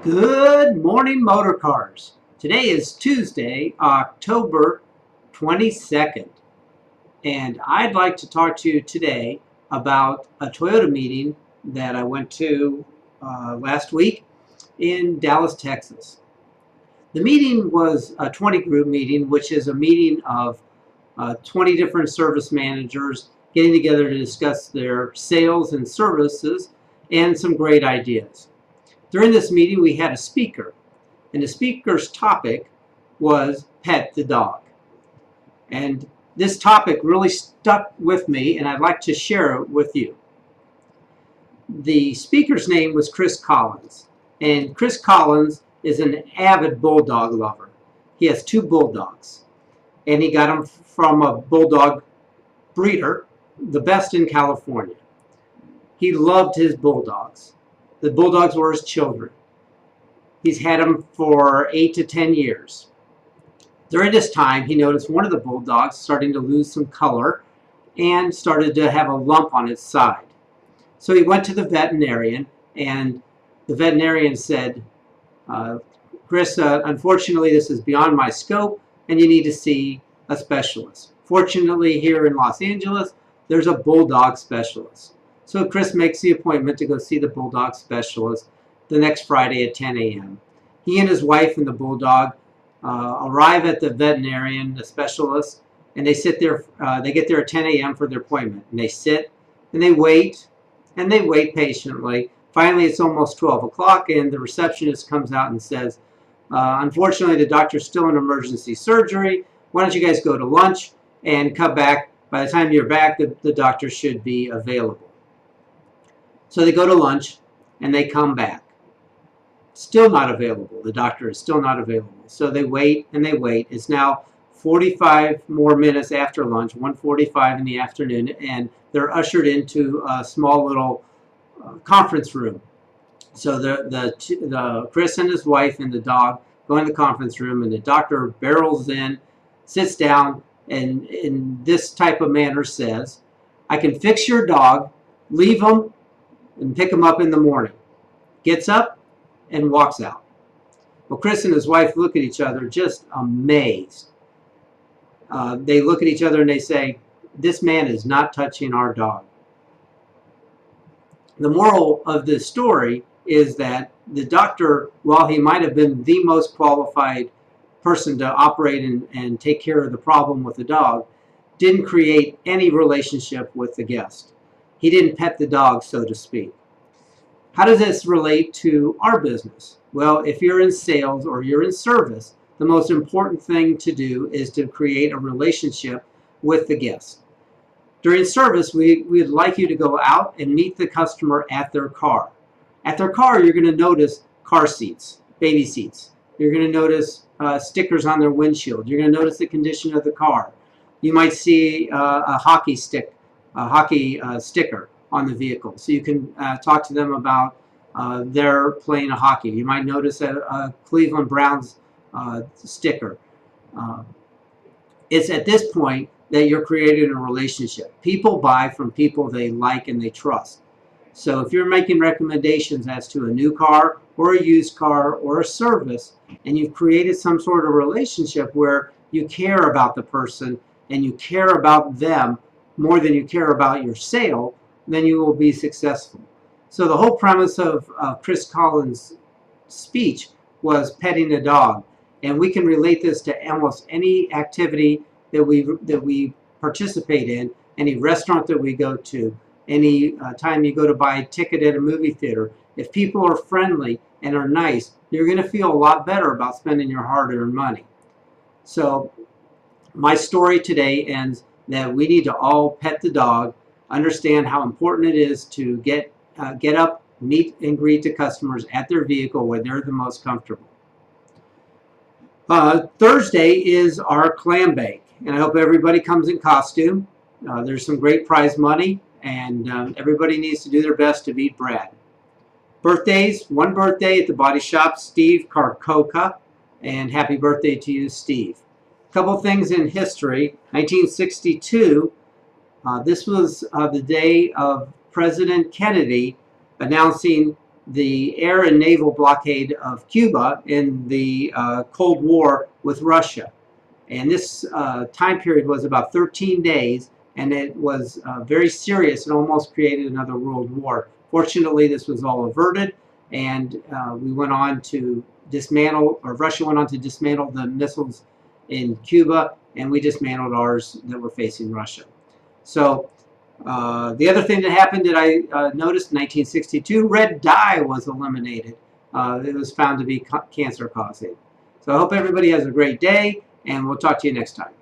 Good morning, motor cars. Today is Tuesday, October 22nd, and I'd like to talk to you today about a Toyota meeting that I went to last week in Dallas, Texas. The meeting was a 20 group meeting, which is a meeting of 20 different service managers getting together to discuss their sales and services and some great ideas. During this meeting, we had a speaker, and the speaker's topic was pet the dog. And this topic really stuck with me, and I'd like to share it with you. The speaker's name was Chris Collins, and Chris Collins is an avid bulldog lover. He has 2 bulldogs, and he got them from a bulldog breeder, the best in California. He loved his bulldogs. The bulldogs were his children. He's had them for 8 to 10 years. During this time, he noticed one of the bulldogs starting to lose some color and started to have a lump on its side. So he went to the veterinarian, and the veterinarian said, Chris, unfortunately, this is beyond my scope, and you need to see a specialist. Fortunately, here in Los Angeles, there's a bulldog specialist. So Chris makes the appointment to go see the bulldog specialist the next Friday at 10 a.m. He and his wife and the bulldog arrive at the veterinarian, the specialist, and they sit there. They get there at 10 a.m. for their appointment. And they sit and they wait patiently. Finally, it's almost 12 o'clock, and the receptionist comes out and says, unfortunately, the doctor's still in emergency surgery. Why don't you guys go to lunch and come back? By the time you're back, the doctor should be available. So they go to lunch, and they come back. Still not available. The doctor is still not available. So they wait, and they wait. It's now 45 more minutes after lunch, 1:45 in the afternoon, and they're ushered into a small little conference room. So the Chris and his wife and the dog go in the conference room, and the doctor barrels in, sits down, and in this type of manner says, I can fix your dog, leave him, and pick him up in the morning. Gets up and walks out. Well, Chris and his wife look at each other just amazed. They look at each other and they say, this man is not touching our dog. The moral of this story is that the doctor, while he might have been the most qualified person to operate and take care of the problem with the dog, didn't create any relationship with the guest. He didn't pet the dog, so to speak. How does this relate to our business? Well, if you're in sales or you're in service, the most important thing to do is to create a relationship with the guest. During service, we'd like you to go out and meet the customer at their car. At their car, you're going to notice car seats, baby seats. You're going to notice stickers on their windshield. You're going to notice the condition of the car. You might see a hockey sticker on the vehicle. So you can talk to them about their playing of hockey. You might notice a Cleveland Browns sticker. It's at this point that you're creating a relationship. People buy from people they like and they trust. So if you're making recommendations as to a new car or a used car or a service, and you've created some sort of relationship where you care about the person and you care about them more than you care about your sale, then you will be successful. So the whole premise of Chris Collins' speech was petting a dog. And we can relate this to almost any activity that we participate in, any restaurant that we go to, any time you go to buy a ticket at a movie theater. If people are friendly and are nice, you're going to feel a lot better about spending your hard-earned money. So my story today ends that we need to all pet the dog, understand how important it is to get up, meet and greet the customers at their vehicle where they're the most comfortable. Thursday is our clam bake, and I hope everybody comes in costume. There's some great prize money, and everybody needs to do their best to beat Brad. Birthdays, one birthday at the body shop, Steve Karkoka, and happy birthday to you, Steve. A couple things in history. 1962, this was the day of President Kennedy announcing the air and naval blockade of Cuba in the Cold War with Russia. And this time period was about 13 days, and it was very serious and almost created another world war. Fortunately, this was all averted, and we went on to dismantle, or Russia went on to dismantle the missiles in Cuba, and we dismantled ours that were facing Russia. So the other thing that happened that I noticed in 1962, red dye was eliminated. It was found to be cancer causing. So I hope everybody has a great day, and we'll talk to you next time.